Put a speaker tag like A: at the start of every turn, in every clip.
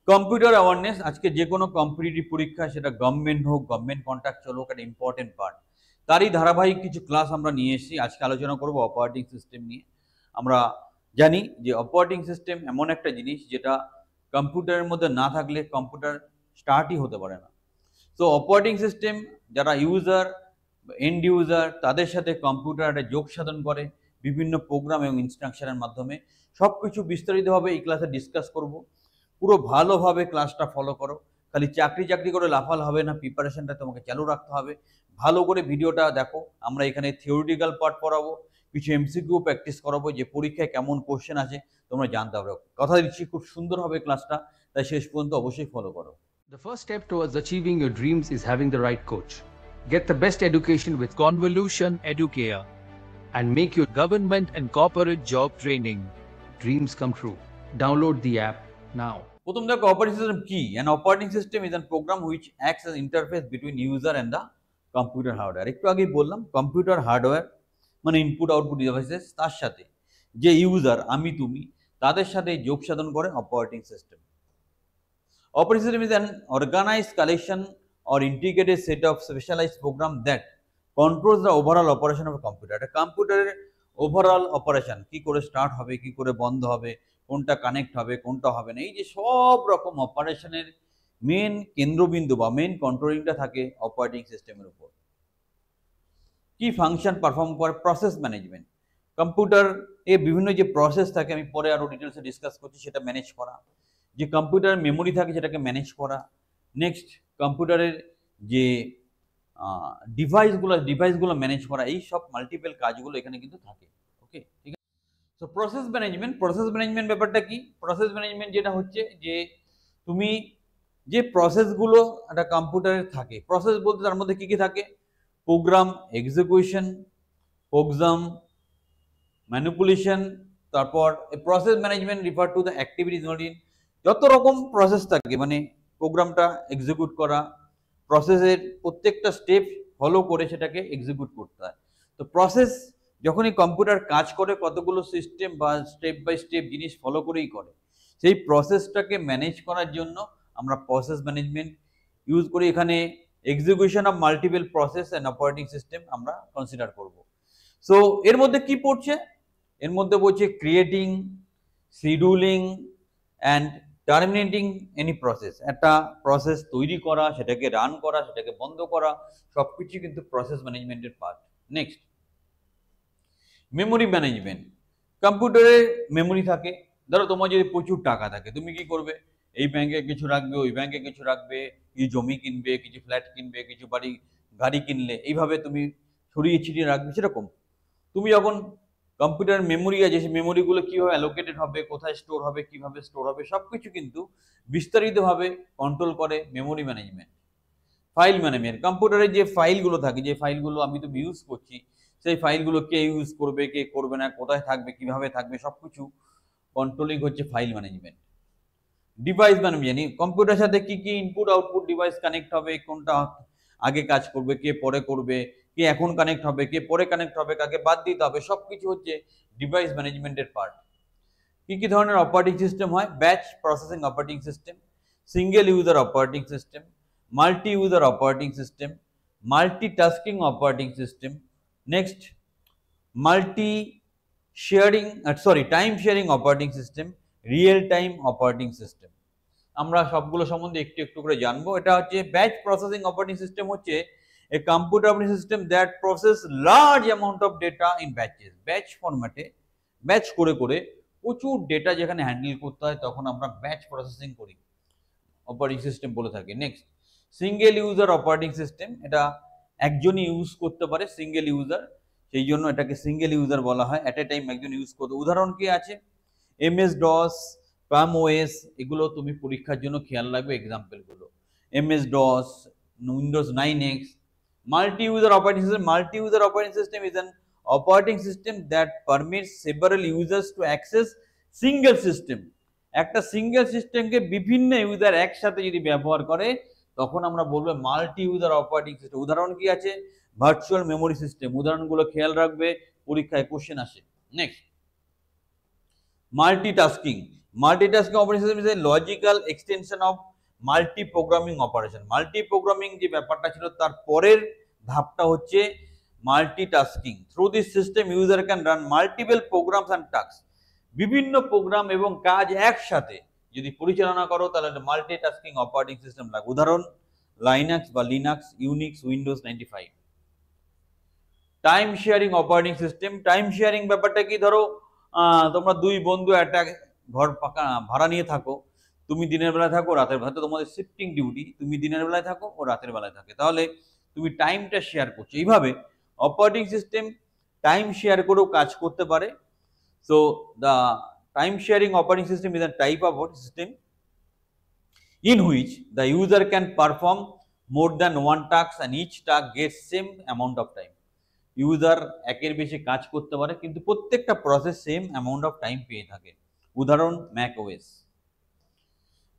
A: Computer awareness আজকে যে কোনো কম্পিটিটিভ পরীক্ষা সেটা গভর্নমেন্ট হোক, গভর্নমেন্ট কন্ট্রাকচুয়াল হোক, একটা ইম্পর্টেন্ট পার্ট। তারই ধারাবাহিক কিছু ক্লাস আমরা নিয়ে এসেছি। আজকে আলোচনা করব অপারেটিং সিস্টেম নিয়ে। আমরা জানি যে অপারেটিং সিস্টেম এমন একটা জিনিস যেটা কম্পিউটারের মধ্যে না থাকলে কম্পিউটার স্টার্টই হতে পারে না। তো অপারেটিং সিস্টেম যারা ইউজার, এন্ড ইউজার, তাদের সাথে কম্পিউটার একটা যোগ সাধন করে বিভিন্ন প্রোগ্রাম এবং ইনস্ট্রাকশনের মাধ্যমে। সব কিছু বিস্তারিতভাবে এই ক্লাসে ডিসকাস করব। পুরো ভালোভাবে ক্লাসটা ফলো করো। খালি চাকরি করে লাফাল হবে না, প্রিপারেশনটা তোমাকে চালু রাখতে হবে। ভালো করে ভিডিওটা দেখো। আমরা এখানে থিওরিটিক্যাল পার্ট পড়াবো, কিছু এমসিকিউ প্র্যাকটিস করাবো, যে পরীক্ষায় কেমন কোশ্চেন আছে তোমরা জানতে পারো। কথা দিচ্ছি খুব সুন্দর হবে ক্লাসটা, তাই শেষ পর্যন্ত অবশ্যই ফলো করো।
B: The first step towards achieving your dreams is having the right coach. Get the best education with Convolution Educare and make your government and corporate job training dreams come true. Download the app now.
A: প্রথম দেখো operating system কি। An operating system is an program which acts as interface between user and the computer hardware. একটু আগেই বললাম computer hardware মানে input output devices, তার সাথে যে ইউজার আমি তুমি তাদের সাথে যোগ সাধন করে operating system. Operating system is an organized collection or integrated set of specialized program that controls the overall operation of a computer. একটা কম্পিউটারের ওভারঅল অপারেশন কি করে স্টার্ট হবে, কি করে বন্ধ হবে, কোনটা কানেক্ট হবে, কোনটা হবে না, এই যে সব রকম অপারেশনের মেন কেন্দ্রবিন্দু বা মেন কন্ট্রোলিংটা থাকে অপারেটিং সিস্টেমের উপর। কি ফাংশন পারফর্ম করে? Process management. কম্পিউটার এ বিভিন্ন যে প্রসেস থাকে, আমি পরে আরো ডিটেলসে ডিসকাস করছি, সেটা ম্যানেজ করা। যে কম্পিউটারের মেমোরি থাকে সেটাকে ম্যানেজ করা। নেক্সট কম্পিউটারের যে ডিভাইসগুলো ম্যানেজ করা, এই সব মাল্টিপল কাজগুলো এখানে কিন্তু থাকে। ওকে, ঠিক আছে। তো প্রসেস ম্যানেজমেন্ট ব্যাপারটা কি? প্রসেস ম্যানেজমেন্ট যেটা হচ্ছে যে তুমি যে প্রসেসগুলো একটা কম্পিউটারের থাকে, প্রসেস বলতে তার মধ্যে কি কি থাকে? প্রোগ্রাম এক্সিকিউশন, প্রোগ্রাম ম্যানিপুলেশন, তারপর process management refer to the activities involved in, যত রকম প্রসেস থাকে মানে প্রোগ্রামটা এক্সিকিউট করা, প্রসেসের প্রত্যেকটা স্টেপ ফলো করে সেটাকে এক্সিকিউট করতে হয়। তো প্রসেস যখনই কম্পিউটার কাজ করে কতগুলো সিস্টেম বা স্টেপ বাই স্টেপ জিনিস ফলো করেই করে, সেই প্রসেসটাকে ম্যানেজ করার জন্য আমরা প্রসেস ম্যানেজমেন্ট ইউজ করি। এখানে execution of multiple process and operating system আমরা কনসিডার করব। সো এর মধ্যে কি পড়ছে? এর মধ্যে বলছে creating, scheduling and terminating any process. একটা প্রসেস তৈরি করা, সেটাকে রান করা, সেটাকে বন্ধ করা, সবকিছু কিন্তু প্রসেস ম্যানেজমেন্টের পার্ট। Next memory management. কম্পিউটারে মেমোরি থাকে। ধরো তোমার যদি প্রচুর টাকা থাকে, তুমি কি করবে? এই ব্যাংকে কিছু রাখবে, ওই ব্যাংকে কিছু রাখবে, কিছু জমি কিনবে, কিছু ফ্ল্যাট কিনবে, কিছু গাড়ি কিনলে, এইভাবে তুমি ছড়িয়ে ছিটিয়ে রাখবে। সেরকম তুমি যখন কম্পিউটার মেমোরি আছে, সেই মেমোরিগুলো কিভাবে অ্যালোকেটেড হবে, কোথায় স্টোর হবে, কিভাবে স্টোর হবে, সবকিছু কিন্তু বিস্তারিতভাবে কন্ট্রোল করে মেমোরি ম্যানেজমেন্ট। ফাইল ম্যানেজমেন্ট, কম্পিউটারে যে ফাইলগুলো থাকে, যে ফাইলগুলো আমি তুমি ইউজ করছি, সেই ফাইলগুলো কে ইউজ করবে, কে করবে না, কোথায় থাকবে, কিভাবে থাকবে, সবকিছু কন্ট্রোলিং হচ্ছে ফাইল ম্যানেজমেন্ট। ডিভাইস ম্যানেজমেন্ট, কম্পিউটারের সাথে কি কি ইনপুট আউটপুট ডিভাইস কানেক্ট হবে, কোনটা আগে কাজ করবে, কে পরে করবে, কে এখন কানেক্ট হবে, কে পরে কানেক্ট হবে, কাকে বাদ দিতে হবে, সবকিছু হচ্ছে ডিভাইস ম্যানেজমেন্টের পার্ট। কি কি ধরনের অপারেটিং সিস্টেম হয়? Batch processing operating system, single user operating system, multi user operating system, multitasking operating system, next multi time sharing operating system, real time operating system. আমরা সবগুলো সম্বন্ধে একটু একটু করে জানবো। এটা হচ্ছে ব্যাচ প্রসেসিং অপারেটিং সিস্টেম, হচ্ছে a computer operating system that process large amount of data in batches. Batch ফরম্যাটে ব্যাচ করে করে প্রচুর ডেটা যেখানে হ্যান্ডেল করতে হয়, তখন আমরা ব্যাচ প্রসেসিং করি, অপারেটিং সিস্টেম বলে থাকি। Next single user operating system, এটা একজনই ইউজ করতে পারে, সিঙ্গেল ইউজার, সেই জন্য এটাকে সিঙ্গেল ইউজার বলা হয়। অ্যাট এ টাইম একজন ইউজ করতে। উদাহরণ কি আছে? MS DOS, পাম ওএস, এগুলো তুমি পরীক্ষার জন্য খেয়াল রাখবে এক্সাম্পলগুলো। MS DOS, Windows 9X। Multi user operating system, multi user operating system is an operating system that permits several users to access single system. একটা সিঙ্গেল সিস্টেমকে বিভিন্ন ইউজার একসাথে যদি ব্যবহার করে, তখন আমরা বলবো মাল্টি ইউজার অপারেটিং সিস্টেম। উদাহরণ কি আছে? Virtual memory system. উদাহরণগুলো খেয়াল রাখবে, পরীক্ষায় কোশ্চেন আসে। Next multitasking, multitasking operating system is a logical extension of multi programming operation. Multi programming যে ব্যাপারটা ছিল তার পরের ধাপটা হচ্ছে multitasking. Through this system user can run multiple programs and task. বিভিন্ন প্রোগ্রাম এবং কাজ একসাথে যদি পরিচালনা করো তাহলে মাল্টিটাস্কিং অপারেটিং সিস্টেম লাগে। উদাহরণ লাইনাক্স বা Linux, Unix, Windows 95। Time sharing operating system. Time sharing ব্যাপারটা কি, ধরো তোমরা দুই বন্ধু একটা ঘর ভাড়া নিয়ে থাকো, তুমি দিনের বেলায় থাকো, রাতের বেলায়, তোমাদের শিফটিং ডিউটি, তুমি দিনের বেলায় থাকো ও রাতের বেলায় থাকে, তাহলে তুমি টাইমটা শেয়ার করছো। এইভাবে অপারেটিং সিস্টেম টাইম শেয়ার করেও কাজ করতে পারে। So the time sharing operating system is a type of system in which the user can perform more than one task and each task gets same amount of time. User একের বেশি কাজ করতে পারে কিন্তু প্রত্যেকটা process same amount of time পেয়ে থাকে। উদাহরণ Mac OS.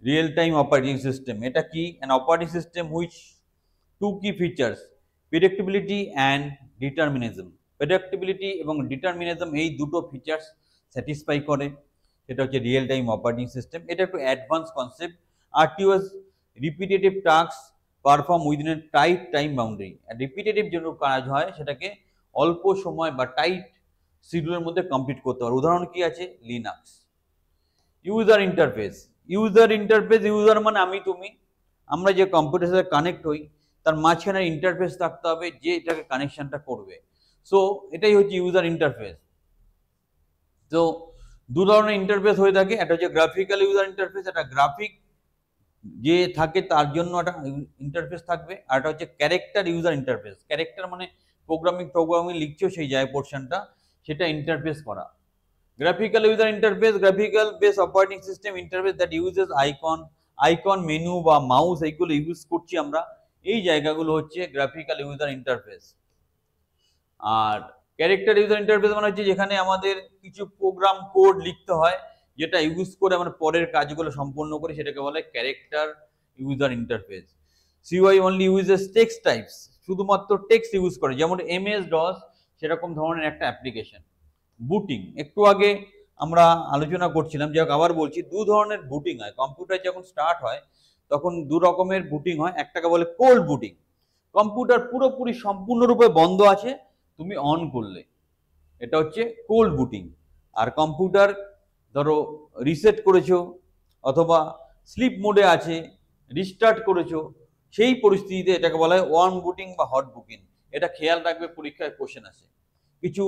A: Real time operating system, এটা কি? An operating system which two key features, predictability and determinism. Predictability এবং ডিটারমিনিজম এই দুটো ফিচার্স স্যাটিসফাই করে, সেটা হচ্ছে রিয়েল টাইম অপারেটিং সিস্টেম। এটা একটু advance concept. RTOS repetitive task perform within a tight time boundary. Repetitive যেন কাজ হয় সেটাকে অল্প সময় বা টাইট শিডিউলের মধ্যে কমপ্লিট করতে পারে। উদাহরণ কি আছে? Linux. User interface. User interface, user মানে আমি তুমি, আমরা যে কম্পিউটারের সাথে কানেক্ট হই তার মাঝখানে ইন্টারফেস থাকতে হবে যে এটাকে কানেকশনটা করবে। সো এটাই হচ্ছে ইউজার ইন্টারফেস। তো দু ধরনের ইন্টারফেস হয়ে থাকে, একটা হচ্ছে গ্রাফিক্যাল ইউজার ইন্টারফেস, একটা গ্রাফিক যে থাকে তার জন্য একটা ইন্টারফেস থাকবে, আর একটা হচ্ছে ক্যারেক্টার ইউজার ইন্টারফেস। ক্যারেক্টার মানে প্রোগ্রামিং লিখছো সেই যায় পোর্শনটা, সেটা ইন্টারফেস করা। Graphical user interface, graphical base operating system interface that uses icon menu বা মাউস, এইগুলো ইউজ করছি আমরা, এই জায়গাগুলো হচ্ছে গ্রাফিক্যাল ইউজার ইন্টারফেস। আর ক্যারেক্টার ইউজার ইন্টারফেস মানে হচ্ছে যেখানে আমাদের কিছু প্রোগ্রাম কোড লিখতে হয় যেটা ইউজ করে আমরা পরের কাজগুলো সম্পন্ন করি, সেটাকে বলে character user interface. CUI only uses text types, শুধুমাত্র টেক্সট ইউজ করে, যেমন এমএস ডস সেরকম ধরনের একটা অ্যাপ্লিকেশন। বুটিং, একটু আগে আমরা আলোচনা করছিলাম, যাক আবার বলছি, দু ধরনের বুটিং হয়। কম্পিউটার যখন স্টার্ট হয় তখন দু রকমের বুটিং হয়, একটাকে বলে কোল্ড বুটিং। কম্পিউটার পুরোপুরি সম্পূর্ণরূপে বন্ধ আছে, তুমি অন করলে, এটা হচ্ছে কোল্ড বুটিং। আর কম্পিউটার ধরো রিসেট করেছো অথবা স্লিপ মোডে আছে, রিস্টার্ট করেছো, সেই পরিস্থিতিতে এটাকে বলা হয় ওয়ার্ম বুটিং বা হট বুটিং। এটা খেয়াল রাখবে, পরীক্ষায় কোশ্চেন আসে। কিছু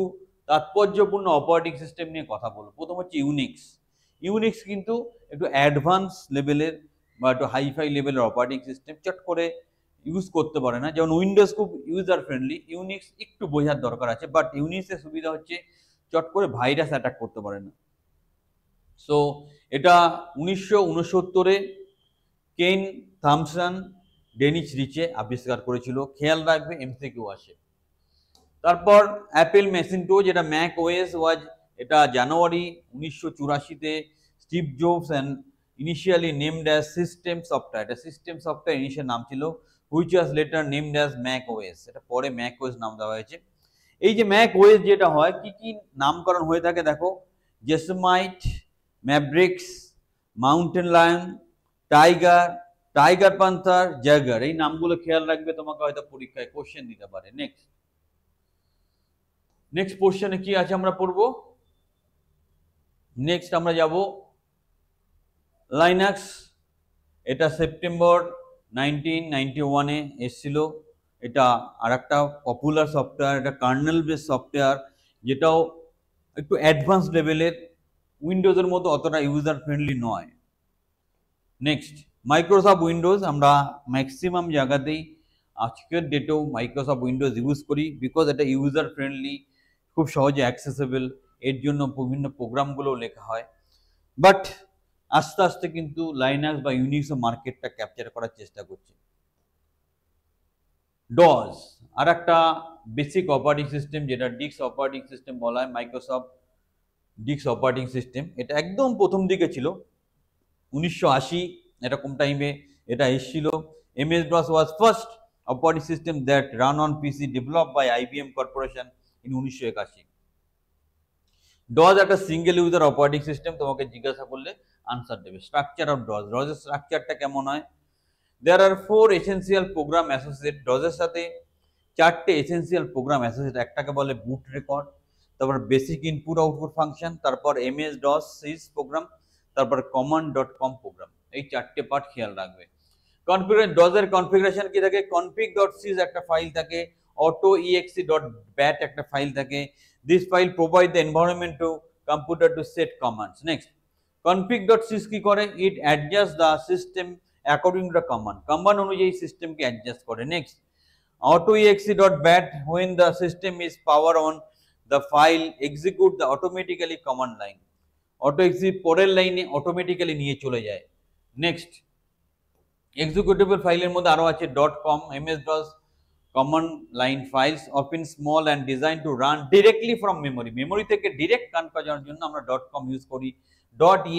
A: তাৎপর্যপূর্ণ অপারেটিং সিস্টেম নিয়ে কথা বলবো। প্রথম হচ্ছে ইউনিক্স। ইউনিক্স কিন্তু একটু অ্যাডভান্স লেভেলের বা একটু হাইফাই লেভেলের অপারেটিং সিস্টেম, চট করে ইউজ করতে পারে না। যেমন উইন্ডোজ খুব ইউজার ফ্রেন্ডলি, ইউনিক্স একটু বোঝার দরকার আছে, বাট ইউনিক্সের সুবিধা হচ্ছে চট করে ভাইরাস অ্যাটাক করতে পারে না। সো এটা 1969-এ কেন থমসন ডেনিস রিচে আবিষ্কার করেছিল। খেয়াল রাখবে, এমসিকিউ আসে। তারপর অ্যাপেল ম্যাকিন্টোশ, যেটা ম্যাক ওএস ওয়াজ, এটা জানুয়ারি 1984-তে Steve Jobs and initially named as system software, এটা সিস্টেম সফটওয়্যার ইনিশিয়াল নাম ছিল, which was later named as Mac OS, এটা পরে ম্যাক ওএস নাম দেওয়া হয়েছে। এই যে ম্যাক ওএস যেটা হয়, কি কি নামকরণ হয়ে থাকে দেখো, Yosemite, Mavericks, Mountain Lion, Tiger, Tiger Panther, Jaguar, এই নামগুলো খেয়াল রাখবে, তোমাকে হয়তো পরীক্ষায় কোশ্চেন দিতে পারে। নেক্সট পোর্শনে কি আছে আমরা পড়বো। নেক্সট আমরা যাব লাইনাক্স। এটা সেপ্টেম্বর 1991-এ এসেছিল। এটা আর একটা পপুলার সফটওয়্যার, এটা কার্নেল বেস সফটওয়্যার, যেটাও একটু অ্যাডভান্স লেভেলের, উইন্ডোজের মতো অতটা ইউজার ফ্রেন্ডলি নয়। Next Microsoft Windows. আমরা ম্যাক্সিমাম জায়গাতেই আজকের ডেটেও মাইক্রোসফট উইন্ডোজ ইউজ করি, বিকজ এটা ইউজার ফ্রেন্ডলি, খুব সহজে অ্যাক্সেসেবল, এর জন্য বিভিন্ন প্রোগ্রামগুলো লেখা হয়। বাট আস্তে আস্তে কিন্তু লাইনাক্স বা ইউনিক্স মার্কেটটা ক্যাপচার করার চেষ্টা করছে। ডস আর একটা বেসিক অপারেটিং সিস্টেম, যেটা ডিক্স অপারেটিং সিস্টেম বলা হয়, মাইক্রোসফট ডিক্স অপারেটিং সিস্টেম। এটা একদম প্রথম দিকে ছিল, 1980 এরকম টাইমে এটা এসেছিল। MS DOS was first operating system that run on PC developed by IBM Corporation in 1981। DOS একটা সিঙ্গেল ইউজার অপারেটিং সিস্টেম, তোমাকে জিজ্ঞাসা করলে আনসার দেবে। স্ট্রাকচার অফ ডস, ডসের স্ট্রাকচারটা কেমন হয়? দেয়ার আর 4 এসেন্সিয়াল প্রোগ্রাম অ্যাসোসিয়েট, ডসের সাথে 4টে এসেন্সিয়াল প্রোগ্রাম অ্যাসোসিয়েট। একটাকে বলে বুট রেকর্ড, তারপর বেসিক ইনপুট আউটপুট ফাংশন, তারপর এমএস ডস সিজ প্রোগ্রাম, তারপর command.com প্রোগ্রাম। এই 4টে পার্ট খেয়াল রাখবে। কনফিগারেশন, ডসের কনফিগারেশন কি থাকে? config.sys একটা ফাইল থাকে, autoexe.bat একটা ফাইল থাকে। This file provide the environment to computer to set commands. Next, config.sys কি করে? It adjust the system according to the command অনুযায়ী সিস্টেমকে অ্যাডজাস্ট করে। Next, autoexe.bat when the system is power on, the file execute the automatically command line, autoexe পরের লাইনে automatically নিয়ে চলে যায়। নেক্সট, এক্সিকিউটেবল ফাইলের মধ্যে আরো আছে .com, ms-dos command line files often small and design to run directly from memory, memory থেকে ডিরেক্ট রান করার জন্য আমরা .com ইউজ করি।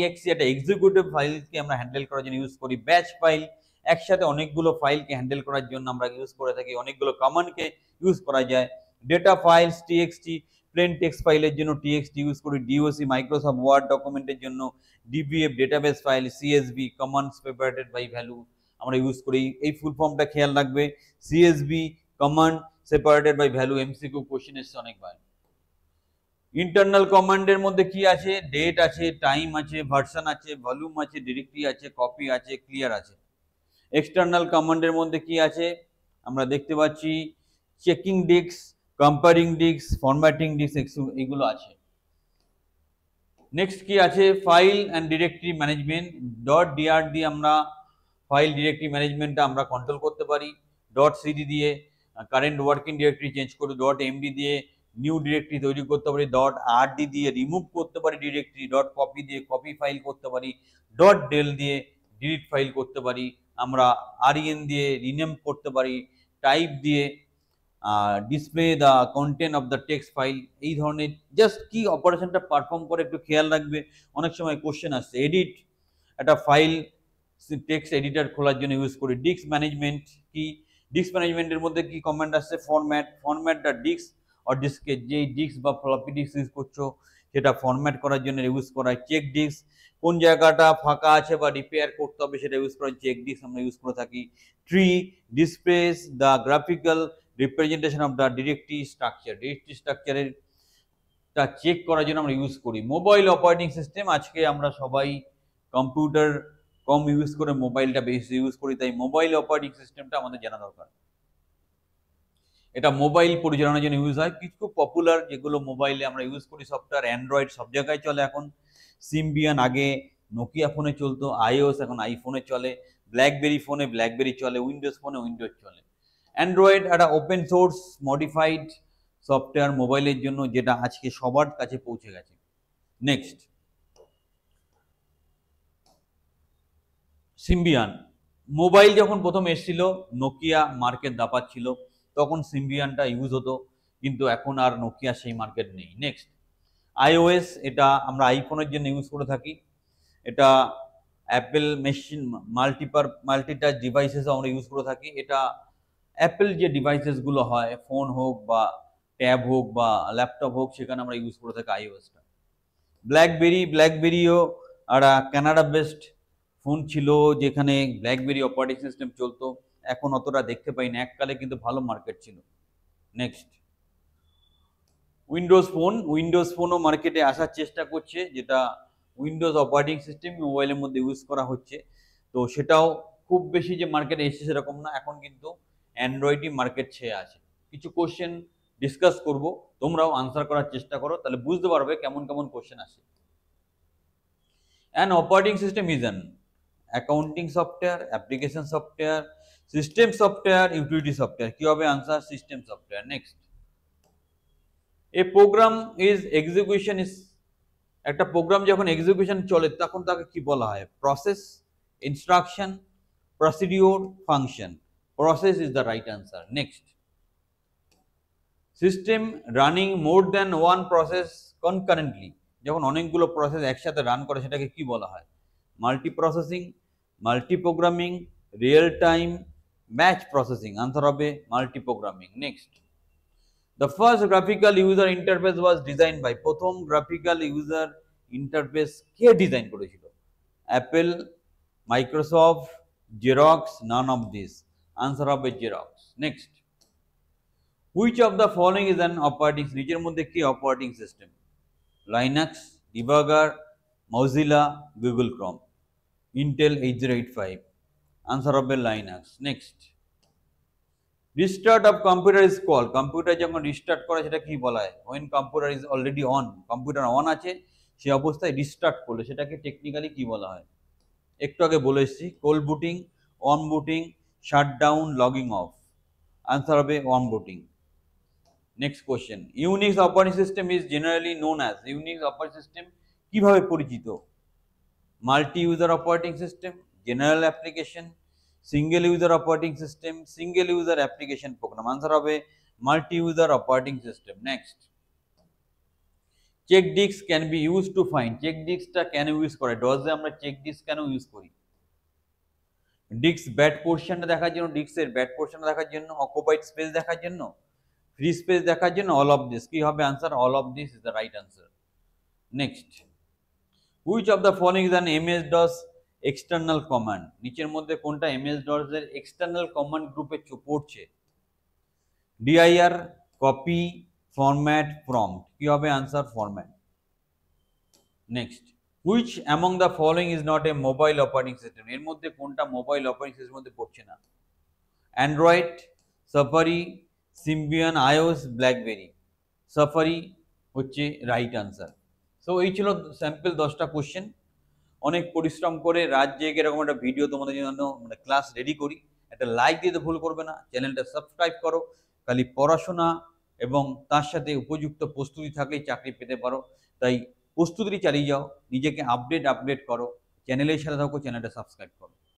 A: .exe একটা এক্সিকিউটিভ ফাইলকে আমরা হ্যান্ডেল করার জন্য ইউজ করি। ব্যাচ ফাইল একসাথে অনেকগুলো ফাইলকে হ্যান্ডেল করার জন্য আমরা ইউজ করে থাকি, অনেকগুলো কমান্ডকে ইউজ করা যায়। Data files txt, plain text ফাইলের জন্য txt ইউজ করি। doc মাইক্রোসফট ওয়ার্ড ডকুমেন্টের জন্য dbf, database file csv, command separated by value আমরা ইউজ করি। এই ফুল ফর্মটা খেয়াল রাখবে, csv command separated by value. MCQ question এসছে অনেকবার। ইন্টারনাল কমান্ডের মধ্যে কি আছে? ডেট আছে, টাইম আছে, ভার্সন আছে, ভলিউম আছে, ডিরেক্টরি আছে, কপি আছে, ক্লিয়ার আছে। এক্সটার্নাল কমান্ডের মধ্যে কি আছে? আমরা দেখতে পাচ্ছি checking disk, comparing disk, formatting disk, এগুলো আছে। নেক্সট কি আছে? File and directory management. .dr দিয়ে আমরা ফাইল ডিরেক্টরি ম্যানেজমেন্টটা আমরা কন্ট্রোল করতে পারি। .cd দিয়ে কারেন্ট ওয়ার্কিং ডিরেক্টরি চেঞ্জ করি। .md দিয়ে নিউ ডিরেক্টরি তৈরি করতে পারি। .rd দিয়ে রিমুভ করতে পারি ডিরেক্টরি। .copy দিয়ে কপি ফাইল করতে পারি। .del দিয়ে ডিলিট ফাইল করতে পারি। আমরা ren দিয়ে রিনেম করতে পারি। টাইপ দিয়ে display the content of the text file. এই ধরনের জাস্ট কি অপারেশনটা পারফর্ম করে একটু খেয়াল রাখবে, অনেক সময় কোশ্চেন আসছে। এডিট, একটা ফাইল টেক্সট এডিটর খোলার জন্য ইউজ করি। ডিস্ক ম্যানেজমেন্ট কি? ডিস্ক ম্যানেজমেন্টের মধ্যে কি কমান্ড আসছে? ফরম্যাট দ্য ডিস্ক আর ডিস্কে যেই ডিস্ক বা ফ্লপি ডিস্ক ইউজ করছো সেটা ফরম্যাট করার জন্য ইউজ করা হয়। চেক ডিস্ক, কোন জায়গাটা ফাঁকা আছে বা রিপেয়ার করতে হবে সেটা ইউজ করা, চেক ডিস্ক আমরা ইউজ করে থাকি। Tree displace the graphical representation of the directory structure, directory স্ট্রাকচারের তা চেক করার জন্য আমরা ইউজ করি। মোবাইল অপারেটিং সিস্টেম, আজকে আমরা সবাই কম্পিউটার কম ইউজ করে মোবাইলটা বেশি ইউজ করি, তাই মোবাইল অপারেটিং সিস্টেমটা আমাদের জানা দরকার। এটা মোবাইল পরিচালনার জন্য ইউজ হয়। কিছু পপুলার যেগুলো মোবাইলে আমরা ইউজ করি সফটওয়্যার, অ্যান্ড্রয়েড সব জায়গায় চলে এখন। সিম্বিয়ান আগে নোকিয়া ফোনে চলতো, আইওএস এখন আইফোনে চলে, ব্ল্যাকবেরি ফোনে ব্ল্যাকবেরি চলে, উইন্ডোজ ফোনে উইন্ডোজ চলে। অ্যান্ড্রয়েড একটা ওপেন সোর্স মডিফাইড সফটওয়্যার মোবাইলের জন্য, যেটা আজকে সবার কাছে পৌঁছে গেছে। Next, Symbian. মোবাইল যখন প্রথম এসেছিল নোকিয়া মার্কেট দাপাচ্ছিল, তখন সিম্বিয়ানটা ইউজ হতো, কিন্তু এখন আর নোকিয়া সেই মার্কেট নেই। নেক্সট, আইওএস, এটা আমরা আইফোনের জন্য ইউজ করে থাকি। এটা অ্যাপেল মেশিন মাল্টিটাচ ডিভাইসেসও আমরা ইউজ করে থাকি। এটা অ্যাপেল যে ডিভাইসেসগুলো হয়, ফোন হোক বা ট্যাব হোক বা ল্যাপটপ হোক, সেখানে আমরা ইউজ করে থাকি আইওএসটা। ব্ল্যাকবেরিও একটা কানাডা বেসড ফোন ছিল, যেখানে ব্ল্যাকবেরি অপারেটিং সিস্টেম চলতো, এখন অতটা দেখতে পাই না, এককালে কিন্তু ভালো মার্কেট ছিল। নেক্সট, উইন্ডোজ ফোনও মার্কেটে আসার চেষ্টা করছে, যেটা উইন্ডোজ অপারেটিং সিস্টেম মোবাইলের মধ্যে ইউজ করা হচ্ছে। তো সেটাও খুব বেশি যে মার্কেটে এসেছে সেরকম না, এখন কিন্তু অ্যান্ড্রয়েডই মার্কেট ছেয়ে আছে। কিছু কোশ্চেন ডিসকাস করব, তোমরাও আনসার করার চেষ্টা করো, তাহলে বুঝতে পারবে কেমন কেমন কোশ্চেন আসে। An operating system is an accounting software, application software, system software, utility software. কি হবে answer? System software. Next, A programme is execution is, একটা প্রোগ্রাম যখন এক্সিকিউশন চলে তখন তাকে কি বলা হয়? Process, instruction, procedure, function. Process is the right answer. Next, system running more than one process concurrently, যখন অনেকগুলো প্রসেস একসাথে রান করে সেটাকে কি বলা হয়? Multi processing, multi programming, real time, batch processing. Answer হবে multi programming. Next, the first graphical user interface was design by, প্রথম গ্রাফিক্যাল ইউজার ইন্টারফেস কে ডিজাইন করেছিল? Apple, Microsoft, Xerox, none of this. Answer হবে Xerox. Next, which of the following is an operating, নিচের মধ্যে কি operating system? Linux, debugger, Mozilla, Google Chrome. Intel 8085। Answer হবে Linux. Next, restart of computer is call, computer যখন restart করে সেটা কি বলা হয়? When computer is already on, computer on আছে সে অবস্থায় রিস্টার্ট করলে সেটাকে টেকনিক্যালি কি বলা হয়? একটু আগে বলে এসেছি, cold booting, warm booting, shutdown, logging off. Answer হবে warm booting. Next question, Unix operating system is generally known as, Unix operating system কিভাবে পরিচিত? Multi user operating system, general application, single user operating system, single user application program. Answer হবে multi user operating system. Next, check disk can be use to find, check ডিস্কটা কেন use করে? ডজে আমরা check disk কেন use করি? Disk bad পোর্শনটা দেখার জন্য, ডিস্কের ব্যাড পোর্শনটা দেখার জন্য, অকুপাইড স্পেস দেখার জন্য, ফ্রি স্পেস দেখার জন্য, অল অফ দিস। কি হবে answer? All of this is the right answer. Next, which of the following is an MS DOS external command, নিচের মধ্যে কোনটা এমএস ডস এর এক্সটার্নাল কমান্ড গ্রুপে পড়ছে? DIR, copy, format, prompt. কি হবে answer? Format. Next, which among the following is not a mobile operating system, এর মধ্যে কোনটা মোবাইল অপারেটিং সিস্টেমের মধ্যে পড়ছে না? Android, Safari, Symbian, iOS, BlackBerry. Safari হচ্ছে রাইট আনসার। সো এই ছিল স্যাম্পল 10টা কোশ্চেন। অনেক পরিশ্রম করে রাত জেগে এরকম একটা ভিডিও তোমাদের জন্য মানে ক্লাস রেডি করি। একটা লাইক দিতে ভুল করবে না, চ্যানেলটা সাবস্ক্রাইব করো। খালি পড়াশোনা এবং তার সাথে উপযুক্ত প্রস্তুতি থাকলেই চাকরি পেতে পারো। তাই প্রস্তুতি চালিয়ে যাও, নিজেকে আপডেট করো, চ্যানেলের সাথে থাকো, চ্যানেলটা সাবস্ক্রাইব করো।